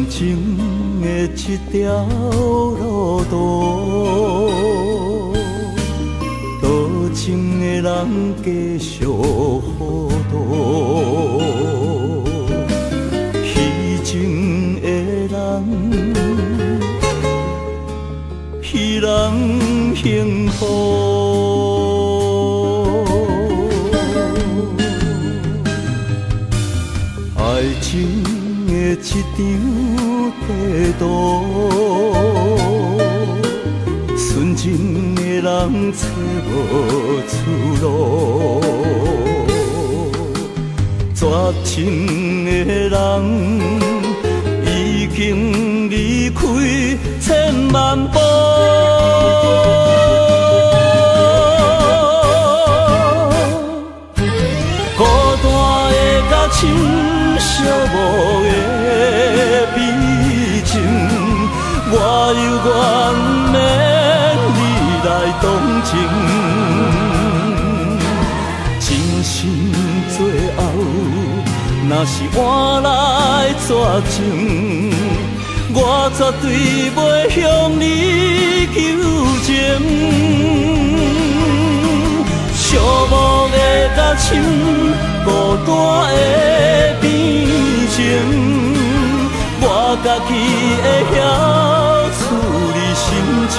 情的一条路途，多情的人继续糊涂，虚情的人，彼人幸福。爱情的一张地图，纯情的人找无出路，绝情的人已经离开千万步。孤单的甲深寂寞的悲情，我犹原免你来同情。真心最后，若是换来绝情，我绝对袂向你求情。寂寞的甲深，孤单的边情，我家己会晓处理心情。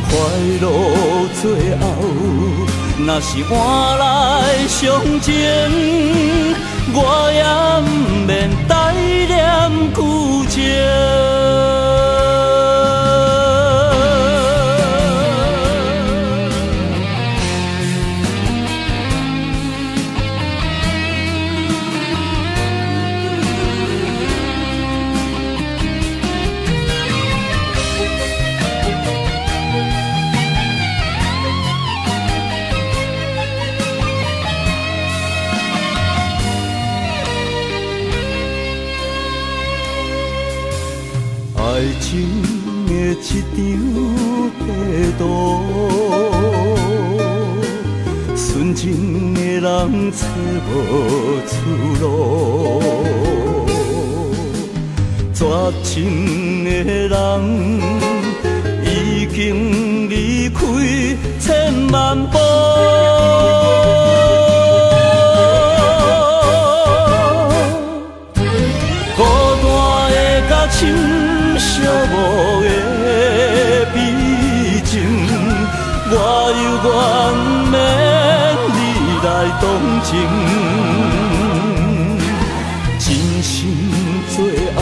快乐最后，若是换来伤情，我也不免带念旧情。爱情的一张地图，纯情的人找无出路，绝情的人已经离开千万步。孤单的甲深寂寞的悲情，我犹原免你来同情。真心最后，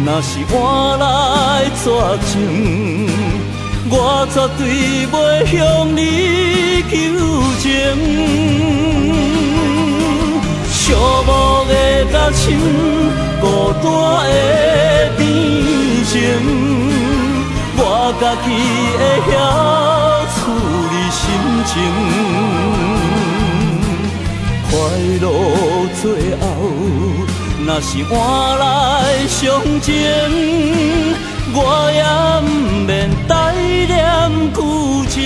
若是换来绝情，我绝对袂向你求情。寂寞的甲深，孤单的边情，我家己会晓处理心情。快乐最后，若是换来伤情，我也不免带念旧情。